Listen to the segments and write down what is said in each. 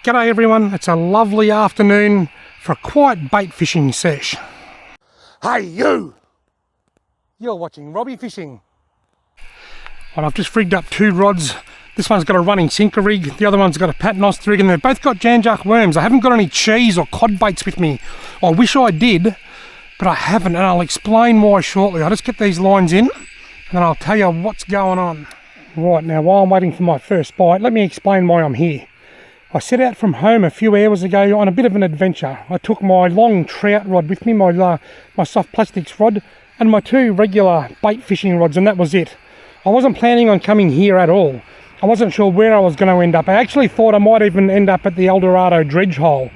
G'day everyone, it's a lovely afternoon for a quiet bait fishing sesh. Hey you! You're watching Robbie Fishing. Well, I've just rigged up two rods. This one's got a running sinker rig, the other one's got a paternoster rig, and they've both got janjuck worms. I haven't got any cheese or cod baits with me. I wish I did, but I haven't, and I'll explain why shortly. I'll just get these lines in, and then I'll tell you what's going on. Right, now while I'm waiting for my first bite, let me explain why I'm here. I set out from home a few hours ago on a bit of an adventure. I took my long trout rod with me, my soft plastics rod, and my two regular bait fishing rods, and that was it. I wasn't planning on coming here at all. I wasn't sure where I was going to end up. I actually thought I might even end up at the El Dorado dredge hole.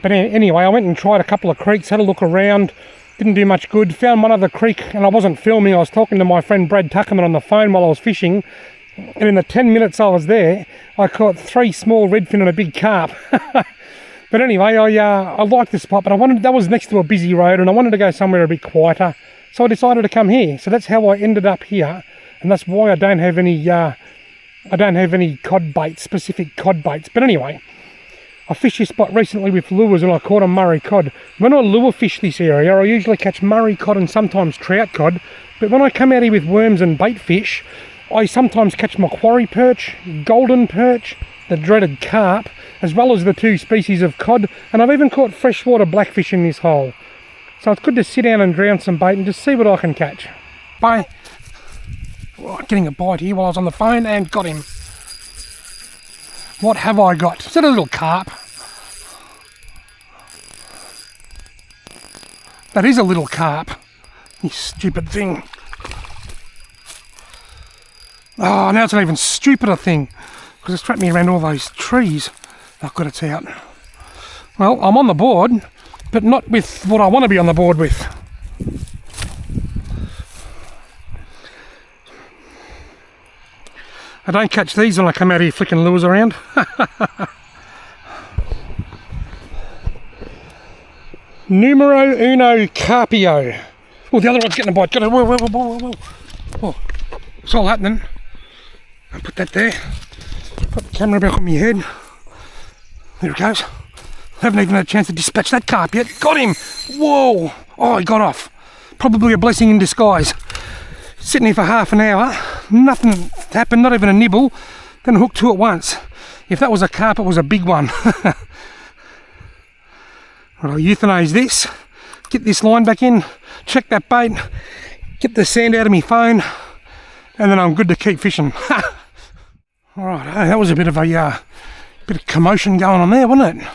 But anyway, I went and tried a couple of creeks, had a look around, didn't do much good. Found one other creek, and I wasn't filming. I was talking to my friend Brad Tuckerman on the phone while I was fishing. And in the 10 minutes I was there, I caught 3 small redfin and a big carp. But anyway, I liked the spot, but that was next to a busy road, and I wanted to go somewhere a bit quieter. So I decided to come here. So that's how I ended up here, and that's why I don't have any cod baits, specific cod baits. But anyway, I fished this spot recently with lures and I caught a Murray cod. When I lure fish this area, I usually catch Murray cod and sometimes trout cod. But when I come out here with worms and bait fish, I sometimes catch Macquarie Perch, golden perch, the dreaded carp, as well as the 2 species of cod, and I've even caught freshwater blackfish in this hole. So it's good to sit down and drown some bait and just see what I can catch. Bye. Right, getting a bite here while I was on the phone, and got him. What have I got? Is that a little carp? That is a little carp. You stupid thing. Oh, now it's an even stupider thing, because it's trapped me around all those trees. Oh, good, it's out. Well, I'm on the board, but not with what I want to be on the board with. I don't catch these when I come out here flicking lures around. Numero uno carpio. Oh, the other one's getting a bite. Got it. Whoa. Oh, it's all happening. I'll put that there. Put the camera back on my head. There it goes. Haven't even had a chance to dispatch that carp yet. Got him! Whoa! Oh, he got off. Probably a blessing in disguise. Sitting here for half an hour. Nothing happened, not even a nibble. Then hooked 2 at once. If that was a carp, it was a big one. Right, I'll euthanize this. Get this line back in. Check that bait. Get the sand out of my phone. And then I'm good to keep fishing. Alright, that was a bit of commotion going on there, wasn't it?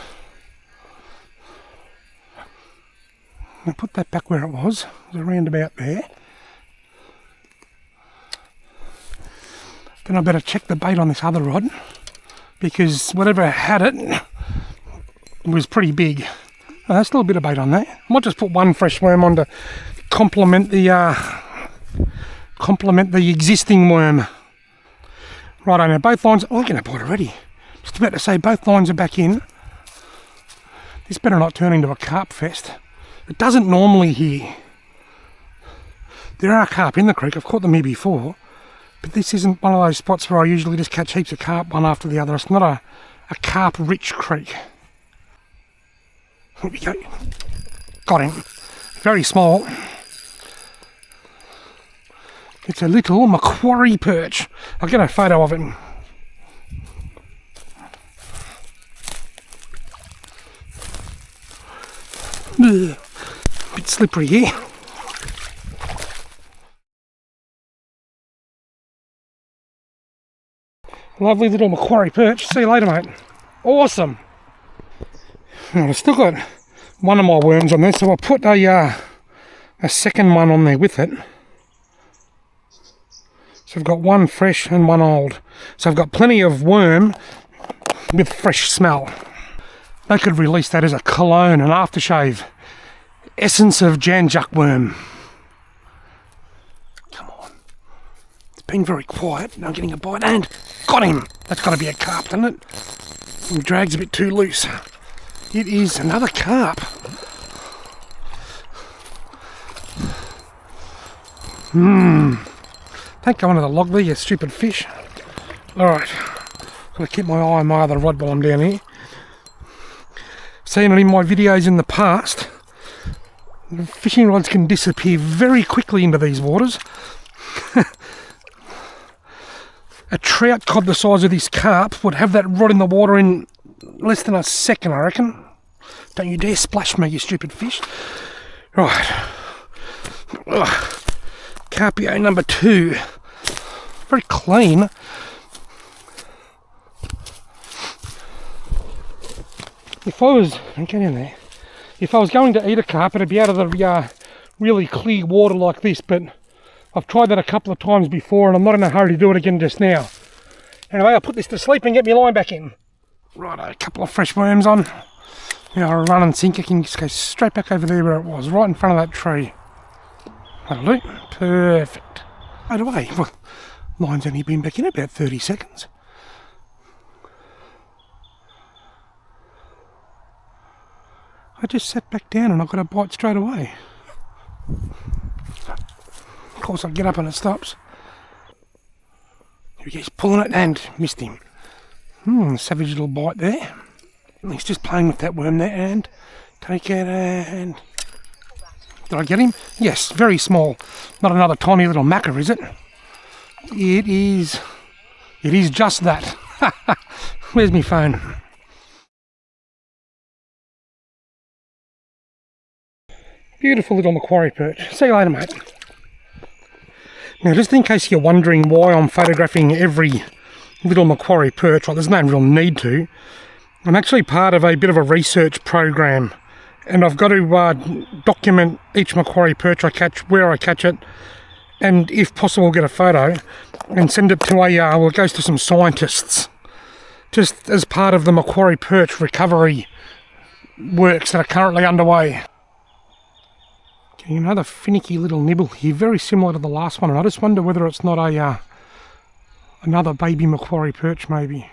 I'll put that back where it was. It was around about there. Then I better check the bait on this other rod, because whatever had it was pretty big. Oh, there's still a bit of bait on there. I might just put 1 fresh worm on to complement the existing worm. Right, now both lines. Oh, I'm getting a bite already. Just about to say both lines are back in. This better not turn into a carp fest. It doesn't normally here. There are carp in the creek. I've caught them here before, but this isn't one of those spots where I usually just catch heaps of carp one after the other. It's not a carp-rich creek. Here we go. Got him. Very small. It's a little Macquarie Perch. I'll get a photo of him. Ugh. Bit slippery here. Lovely little Macquarie Perch. See you later, mate. Awesome. Now, I've still got one of my worms on there, so I'll put a second one on there with it. So I've got 1 fresh and 1 old. So I've got plenty of worm with fresh smell. They could release that as a cologne, an aftershave. Essence of janjuck worm. Come on. It's been very quiet. Now I'm getting a bite, and got him. That's got to be a carp, doesn't it? The drag's a bit too loose. It is another carp. Don't go under the log there, you stupid fish. Alright, gotta keep my eye on my other rod while I'm down here. seen it in my videos in the past. Fishing rods can disappear very quickly into these waters. A trout cod the size of this carp would have that rod in the water in less than a second, I reckon. Don't you dare splash me, you stupid fish. Right. Ugh. Carpio number 2. Very clean. If I was, get in there. If I was going to eat a carp, it'd be out of the really clear water like this, but I've tried that a couple of times before and I'm not in a hurry to do it again just now. Anyway, I'll put this to sleep and get my line back in. Right, a couple of fresh worms on. Now I'll run and sink, it can just go straight back over there where it was, right in front of that tree. That'll do. Perfect. Right away. Well, line's only been back in about 30 seconds. I just sat back down and I got a bite straight away. Of course I get up and it stops. Here he goes, pulling it and missed him. Savage little bite there. He's just playing with that worm there and take it and... Did I get him? Yes, very small. Not another tiny little mackerel, is it? It is. It is just that. Where's my phone? Beautiful little Macquarie Perch. See you later, mate. Now, just in case you're wondering why I'm photographing every little Macquarie Perch, well, there's no real need to. I'm actually part of a bit of a research program, and I've got to document each Macquarie Perch I catch, where I catch it, and if possible get a photo and send it to well, it goes to some scientists, just as part of the Macquarie Perch recovery works that are currently underway. Getting another finicky little nibble here, very similar to the last one, and I just wonder whether it's not another baby Macquarie Perch maybe.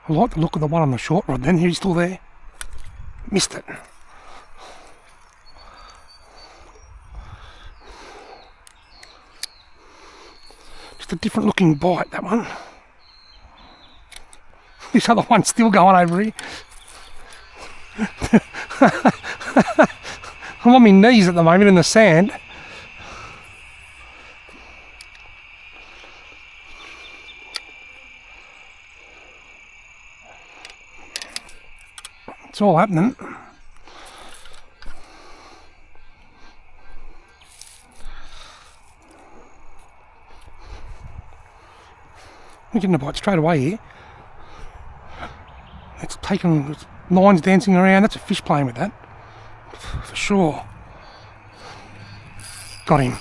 I like the look of the one on the short rod then. He's still there. Missed it. Just a different looking bite, that one. This other one's still going over here. I'm on my knees at the moment in the sand. It's all happening. We're getting a bite straight away here. It's taken, lines dancing around. That's a fish playing with that, for sure. Got him.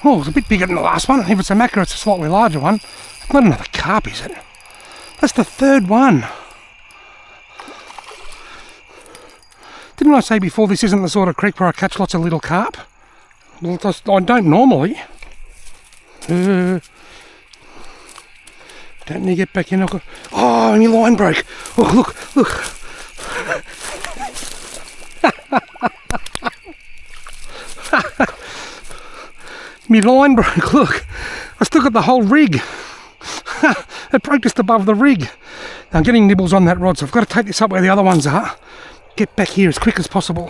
Oh, it's a bit bigger than the last one. If it's a mackerel, it's a slightly larger one. Not another carp, is it? That's the third one. Didn't I say before this isn't the sort of creek where I catch lots of little carp? Well, I don't normally. Don't need to get back in. Oh, my line broke. Oh, look. My line broke, look. I still got the whole rig. It broke just above the rig. Now I'm getting nibbles on that rod, so I've got to take this up where the other ones are. Get back here as quick as possible.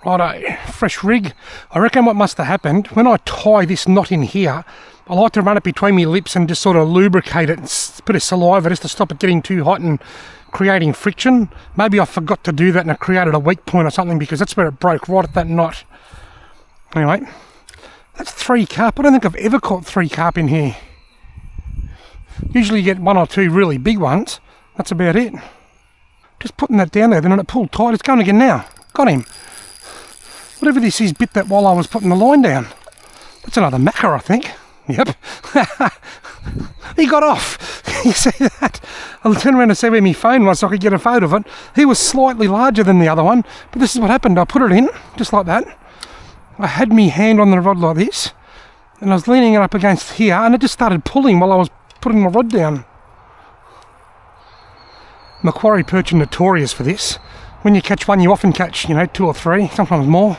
Righto, fresh rig. I reckon what must have happened, when I tie this knot in here, I like to run it between my lips and just sort of lubricate it and put a saliva just to stop it getting too hot and creating friction. Maybe I forgot to do that and it created a weak point or something, because that's where it broke, right at that knot. Anyway, that's 3 carp. I don't think I've ever caught 3 carp in here. Usually you get 1 or 2 really big ones. That's about it. Just putting that down there, then it pulled tight. It's going again now. Got him. Whatever this is bit that while I was putting the line down. That's another mackerel, I think. Yep. He got off. You see that? I'll turn around and see where my phone was so I could get a photo of it. He was slightly larger than the other one, but this is what happened. I put it in, just like that. I had my hand on the rod like this, and I was leaning it up against here, and it just started pulling while I was putting my rod down. Macquarie Perch are notorious for this. When you catch one, you often catch, 2 or 3, sometimes more.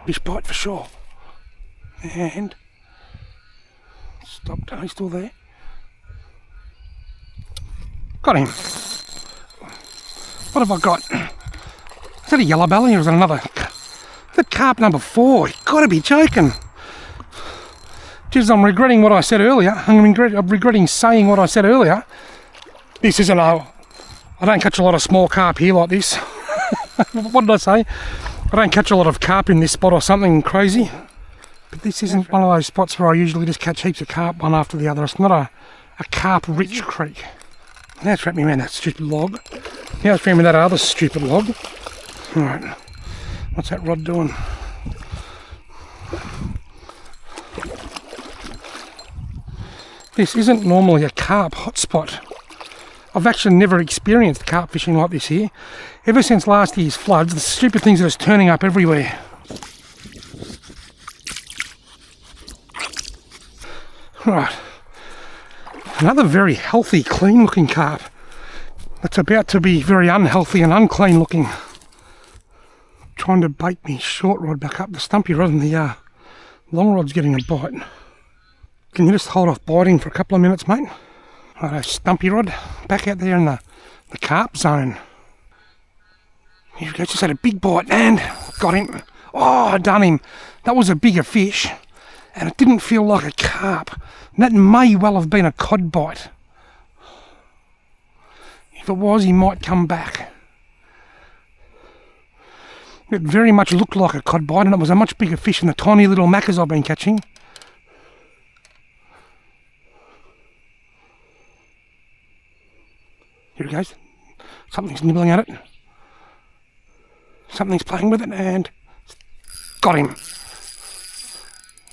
Fish bite for sure. And Stopped. He's still there. Got him. What have I got? Is that a yellowbelly or is that another? Is that carp number 4? You've got to be joking. Jeez, I'm regretting what I said earlier. I'm regretting saying what I said earlier. This isn't I don't catch a lot of small carp here like this. What did I say? I don't catch a lot of carp in this spot or something crazy. But this isn't one of those spots where I usually just catch heaps of carp one after the other. It's not a carp-rich creek. Now it's wrapped me around that stupid log. Now it's wrapped me that other stupid log. Alright. What's that rod doing? This isn't normally a carp hotspot. I've actually never experienced carp fishing like this here. Ever since last year's floods, the stupid things are just turning up everywhere. Right. Another very healthy, clean looking carp. That's about to be very unhealthy and unclean looking. Trying to bait me short rod back up the stumpy rod and the long rod's getting a bite. Can you just hold off biting for a couple of minutes, mate? Righto, stumpy rod, back out there in the carp zone. Here we go, just had a big bite and got him. Oh, I done him. That was a bigger fish and it didn't feel like a carp. That may well have been a cod bite. If it was, he might come back. It very much looked like a cod bite and it was a much bigger fish than the tiny little macas I've been catching. Here it goes. Something's nibbling at it. Something's playing with it and got him.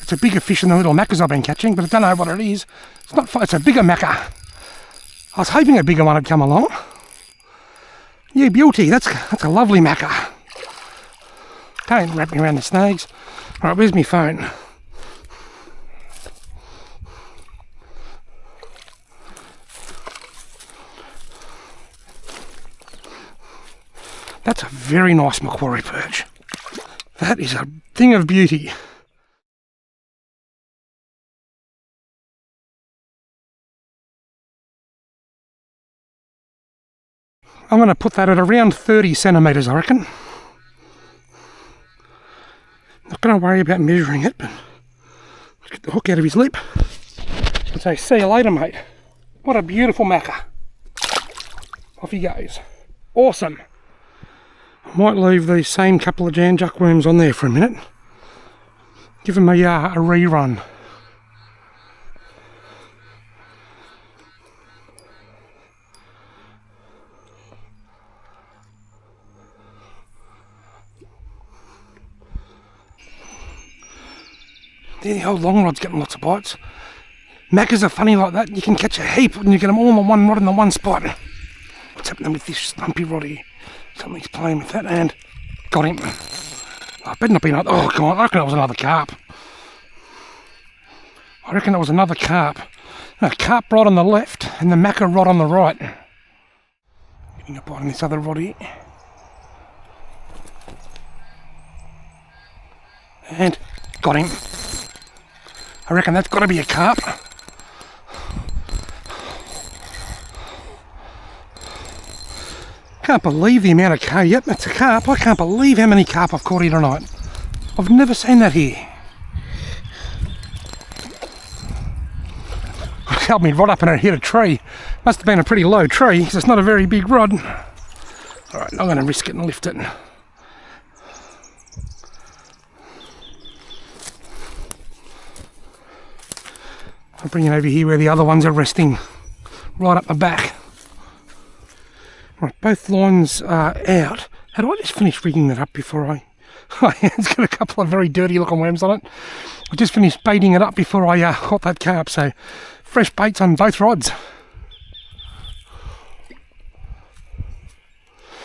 It's a bigger fish than the little macas I've been catching, but I don't know what it is. It's not. It's a bigger macca. I was hoping a bigger one had come along. Yeah, beauty. That's a lovely macca. Don't wrap me around the snags. All right, where's my phone? That's a very nice Macquarie perch. That is a thing of beauty. I'm going to put that at around 30 centimetres, I reckon. Not going to worry about measuring it, but let's get the hook out of his lip and say, see you later, mate. What a beautiful macca. Off he goes. Awesome. I might leave these same couple of Jan Juck worms on there for a minute. Give them a rerun. There the old long rod's getting lots of bites. Macas are funny like that. You can catch a heap and you get them all on one rod in the one spot. What's happening with this stumpy rod here? Something's playing with that and got him. I better not be another. Oh, come on. I reckon it was another carp. I reckon it was another carp. A carp rod on the left and the macca rod on the right. Getting a bite on this other rod here. And got him. I reckon that's got to be a carp. Can't believe the amount of carp. Yep, that's a carp. I can't believe how many carp I've caught here tonight. I've never seen that here. It helped me rod up and it hit a tree. Must have been a pretty low tree because it's not a very big rod. Alright, I'm going to risk it and lift it. I'll bring it over here where the other ones are resting, right up the back. Right, both lines are out. Had I just finished rigging that up before I... It's got a couple of very dirty looking worms on it. I just finished baiting it up before I caught that carp, so fresh baits on both rods.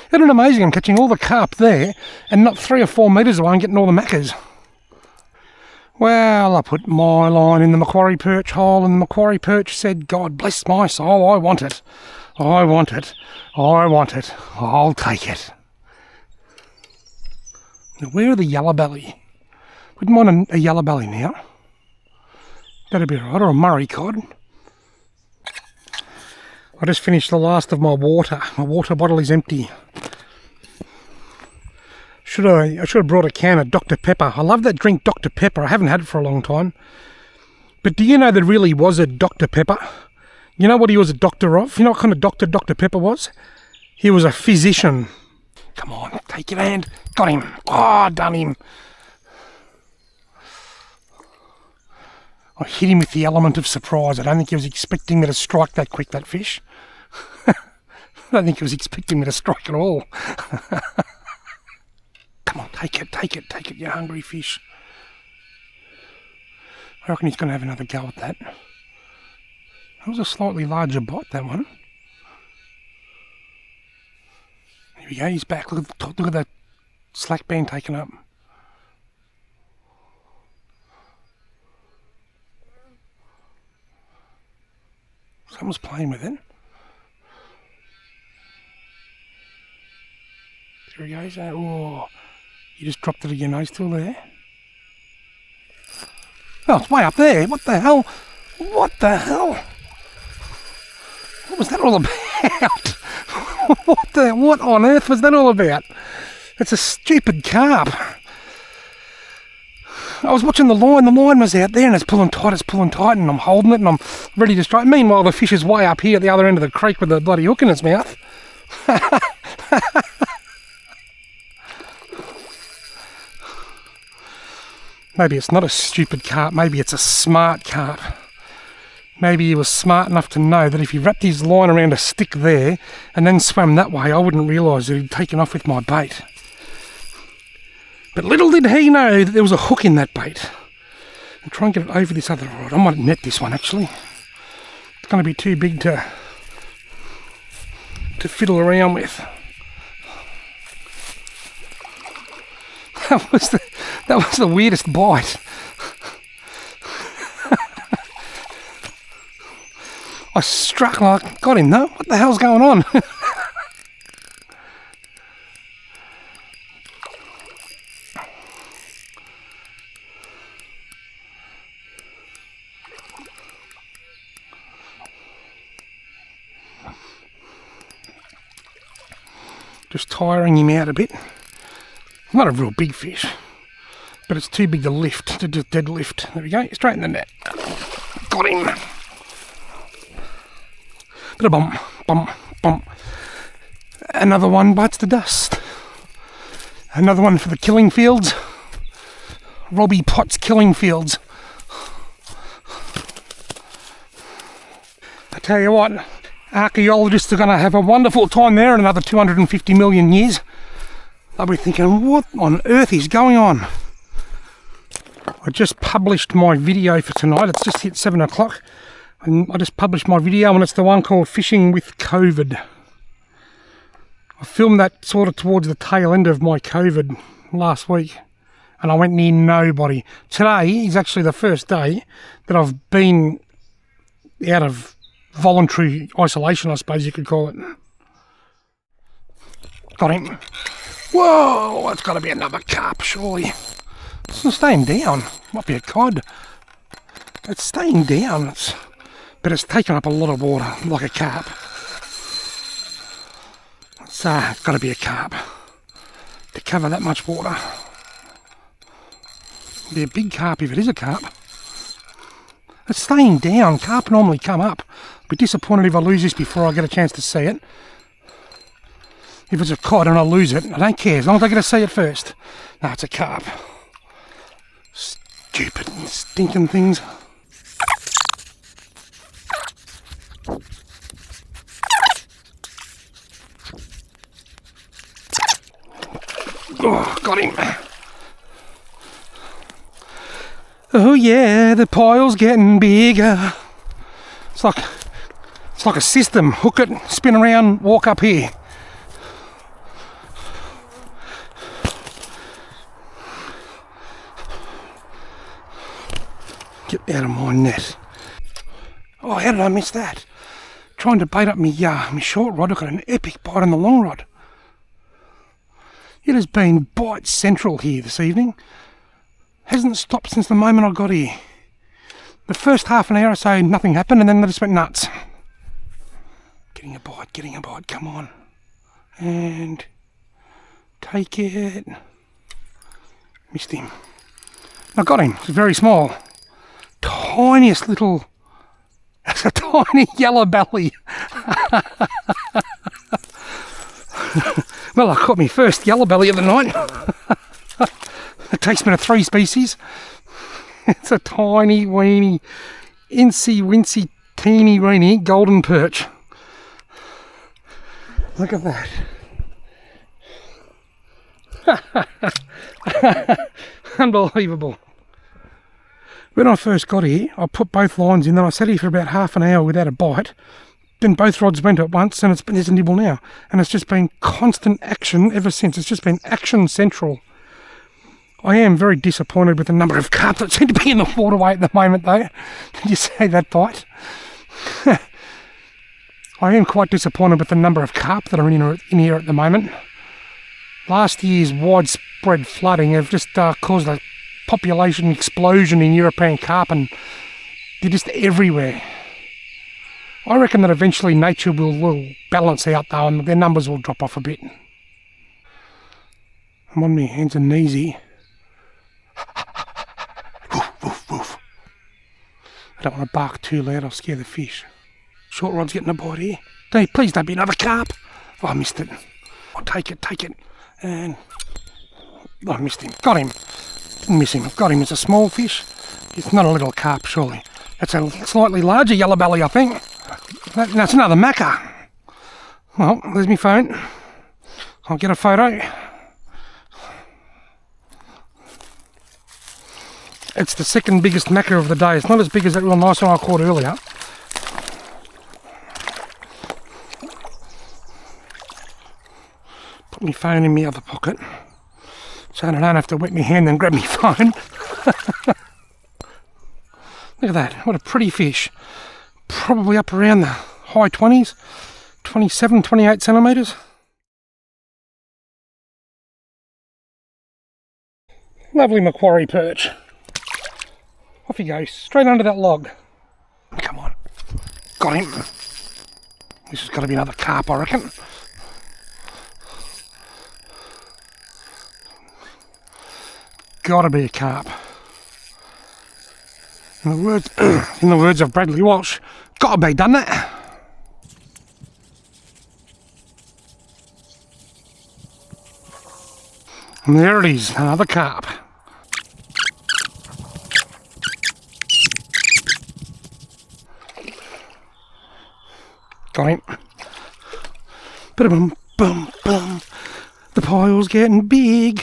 Isn't it amazing? I'm catching all the carp there and not 3 or 4 metres away and getting all the maccas. Well, I put my line in the Macquarie Perch hole and the Macquarie Perch said, God bless my soul, I want it. I want it. I want it. I'll take it. Now, where are the Yellowbelly? Wouldn't mind a Yellowbelly now. That'd be right, or a Murray cod. I just finished the last of my water. My water bottle is empty. I should have brought a can of Dr. Pepper. I love that drink, Dr. Pepper. I haven't had it for a long time. But do you know there really was a Dr. Pepper? You know what he was a doctor of? You know what kind of doctor Dr. Pepper was? He was a physician. Come on, take your hand. Got him. Oh, done him. I hit him with the element of surprise. I don't think he was expecting me to strike that quick, that fish. I don't think he was expecting me to strike at all. Come on, take it, you hungry fish. I reckon he's going to have another go at that. That was a slightly larger bite, that one. Here we go, he's back. Look at that slack band taken up. Someone's playing with it. There he goes. Oh, you just dropped it again. He's still there. Oh, it's way up there. What the hell? What the hell? What was that all about? What on earth was that all about? It's a stupid carp. I was watching the line was out there and it's pulling tight and I'm holding it and I'm ready to strike. Meanwhile, the fish is way up here at the other end of the creek with the bloody hook in its mouth. Maybe it's not a stupid carp, maybe it's a smart carp. Maybe he was smart enough to know that if he wrapped his line around a stick there and then swam that way, I wouldn't realise that he'd taken off with my bait. But little did he know that there was a hook in that bait. And try and get it over this other rod. I might net this one actually. It's going to be too big to fiddle around with. That was the weirdest bite. I struck like, got him though. What the hell's going on? Just tiring him out a bit. Not a real big fish, but it's too big to lift, to just deadlift. There we go, straight in the net. Got him. Bit of bump, bump, bump. Another one bites the dust. Another one for the killing fields. Robbie Potts killing fields. I tell you what, archaeologists are going to have a wonderful time there in another 250 million years. They'll be thinking, what on earth is going on? I just published my video for tonight. It's just hit 7 o'clock. And I just published my video and it's the one called Fishing with COVID. I filmed that sort of towards the tail end of my COVID last week. And I went near nobody. Today is actually the first day that I've been out of voluntary isolation, I suppose you could call it. Got him. Whoa, it's got to be another carp, surely. It's not staying down. Might be a cod. It's staying down, but it's taken up a lot of water, like a carp. It's got to be a carp to cover that much water. It'll be a big carp if it is a carp. It's staying down. Carp normally come up. I'll be disappointed if I lose this before I get a chance to see it. If it's a cod and I lose it, I don't care, as long as I get to see it first. No, it's a carp. Stupid stinking things. Oh, got him. Oh yeah, the pile's getting bigger. It's like a system. Hook it, spin around, walk up here. Get out of my net. Oh, how did I miss that? Trying to bait up me short rod. I got an epic bite on the long rod. It has been bite central here this evening. Hasn't stopped since the moment I got here. The first half an hour or so, nothing happened, and then they just went nuts. Getting a bite, come on. And take it. Missed him. I got him. It's very small. Tiniest little... It's a tiny Yellowbelly. Well, I caught my first Yellowbelly of the night. It takes me to 3 species. It's a tiny, weeny, incy-wincy, teeny weeny golden perch. Look at that. Unbelievable. When I first got here, I put both lines in, then I sat here for about half an hour without a bite. Then both rods went at once, and there's a nibble now. And it's just been constant action ever since. It's just been action central. I am very disappointed with the number of carp that seem to be in the waterway at the moment, though. Did you say that bite? I am quite disappointed with the number of carp that are in here at the moment. Last year's widespread flooding have just caused a population explosion in European carp, and they're just everywhere. I reckon that eventually nature will balance out though, and their numbers will drop off a bit. I'm on my hands and knees here. Woof, woof, woof. I don't want to bark too loud, I'll scare the fish. Short rod's getting a bite here. Hey, please don't be another carp. Oh, I missed it. I'll take it. And I missed him. Got him. Didn't miss him. I've got him. It's a small fish. It's not a little carp, surely. That's a slightly larger Yellowbelly, I think. That's another Macquarie. Well, there's my phone. I'll get a photo. It's the second biggest Macquarie of the day. It's not as big as that real nice one I caught earlier. Put my phone in my other pocket, so I don't have to wet my hand and grab my phone. Look at that, what a pretty fish. Probably up around the high 20s, 27, 28 centimetres. Lovely Macquarie Perch. Off he goes, straight under that log. Come on, got him. This has got to be another carp, I reckon. Gotta be a carp. In the words of Bradley Walsh, gotta be, doesn't it? And there it is, another carp. Got him. Bum bum bum. The pile's getting big.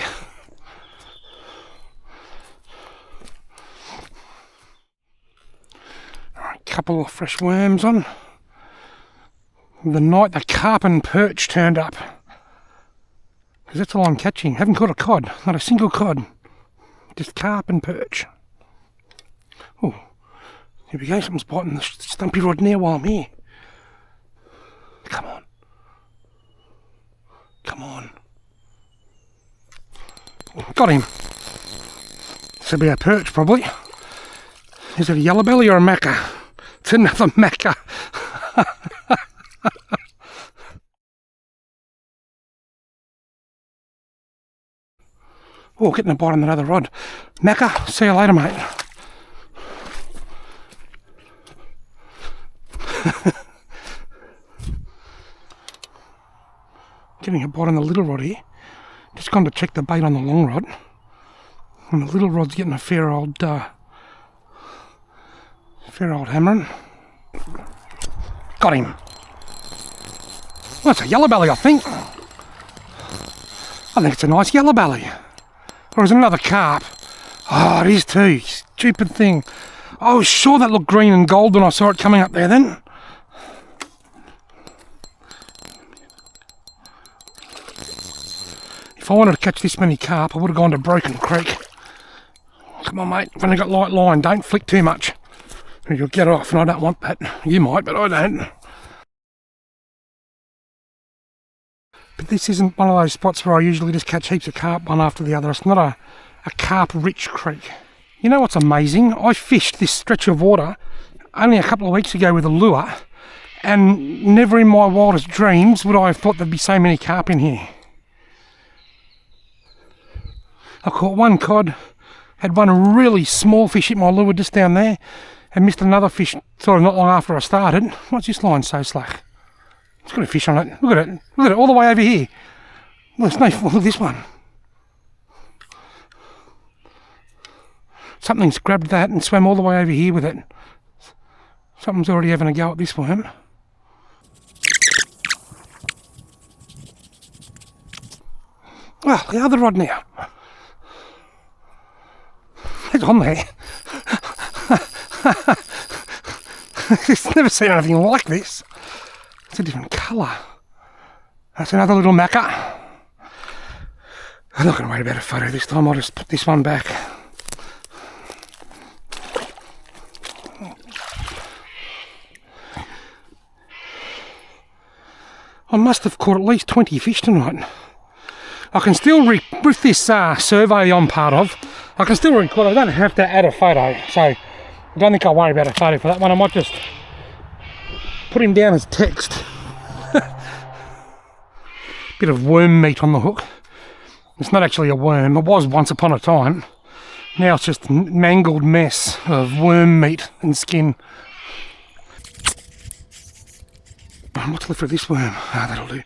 Couple of fresh worms on. The night the carp and perch turned up. Because that's all I'm catching. Haven't caught a cod. Not a single cod. Just carp and perch. Oh, here we go. Something's biting the stumpy rod now while I'm here. Come on. Come on. Got him. This will be a perch probably. Is it a Yellowbelly or a Macquarie? It's another Macquarie. Oh, getting a bite on that other rod. Macquarie, see you later, mate. Getting a bite on the little rod here. Just gone to check the bait on the long rod. And the little rod's getting a fair old hammering. Got him. Well, that's a Yellowbelly, I think. I think it's a nice Yellowbelly. Or is it another carp? Oh, it is too. Stupid thing. I was sure that looked green and gold when I saw it coming up there then. If I wanted to catch this many carp, I would have gone to Broken Creek. Come on, mate. I've only got light line. Don't flick too much. You'll get off, and I don't want that. You might, but I don't. But this isn't one of those spots where I usually just catch heaps of carp one after the other. It's not a carp-rich creek. You know what's amazing? I fished this stretch of water only a couple of weeks ago with a lure, and never in my wildest dreams would I have thought there'd be so many carp in here. I caught one cod, had one really small fish hit my lure just down there, and missed another fish sort of not long after I started. What's this line so slack? It's got a fish on it. Look at it. Look at it all the way over here. Well, there's no, look at this one. Something's grabbed that and swam all the way over here with it. Something's already having a go at this worm. Well, the other rod now. It's on there. I've never seen anything like this. It's a different colour. That's another little macca. I'm not going to worry about a photo this time. I'll just put this one back. I must have caught at least 20 fish tonight. I can still, with this survey I'm part of, I can still record. I don't have to add a photo, so I don't think I'll worry about a photo for that one. I might just put him down as text. Bit of worm meat on the hook. It's not actually a worm. It was once upon a time. Now it's just a mangled mess of worm meat and skin. What's left of this worm? That'll do.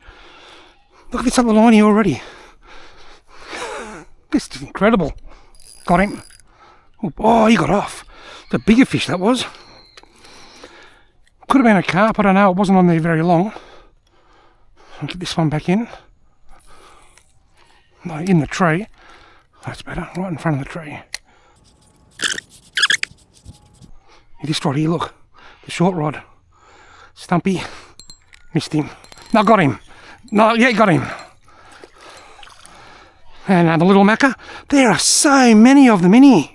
Look at this other line here already. This is incredible. Got him. Oh, he got off. It's a bigger fish, that was. Could have been a carp, I don't know. It wasn't on there very long. I'll get this one back in. No, in the tree. That's better. Right in front of the tree. This rod here, look. The short rod. Stumpy. Missed him. No, got him. No, yeah, got him. And another little macca. There are so many of them in here.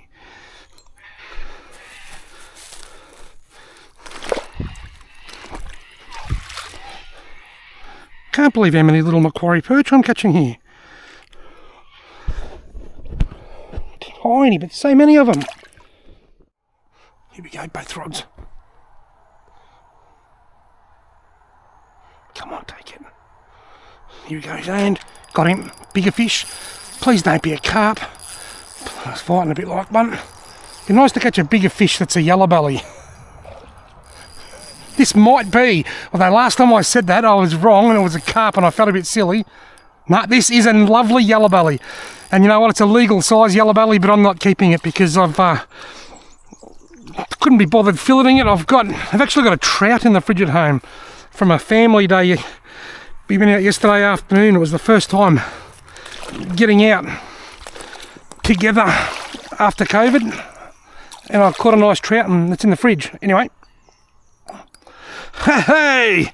Can't believe how many little Macquarie Perch I'm catching here. Tiny, but so many of them. Here we go, both rods. Come on, take it. Here he goes, and got him. Bigger fish. Please don't be a carp. I was fighting a bit like one. It'd be nice to catch a bigger fish that's a yellowbelly. This might be, although last time I said that I was wrong and it was a carp and I felt a bit silly. No, this is a lovely yellowbelly. And you know what, it's a legal size yellowbelly, but I'm not keeping it because I've couldn't be bothered filleting it. I've actually got a trout in the fridge at home from a family day. We went out yesterday afternoon. It was the first time getting out together after COVID, and I caught a nice trout and it's in the fridge. Anyway, hey,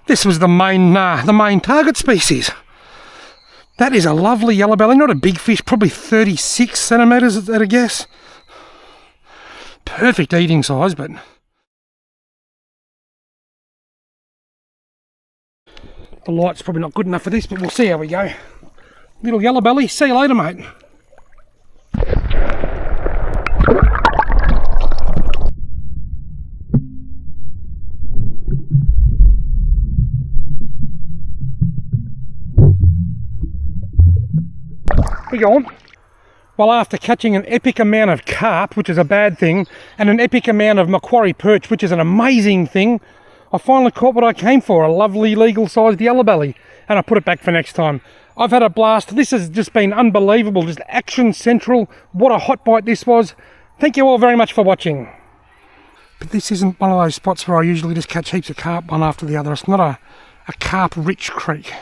this was the main target species. That is a lovely yellowbelly, not a big fish, probably 36 centimetres at a guess. Perfect eating size, but the light's probably not good enough for this, but we'll see how we go. Little yellowbelly, see you later, mate. We go on. Well, after catching an epic amount of carp, which is a bad thing, and an epic amount of Macquarie Perch, which is an amazing thing, I finally caught what I came for, a lovely legal-sized yellowbelly, and I put it back for next time. I've had a blast. This has just been unbelievable, just action central. What a hot bite this was. Thank you all very much for watching. But this isn't one of those spots where I usually just catch heaps of carp one after the other. It's not a carp-rich creek.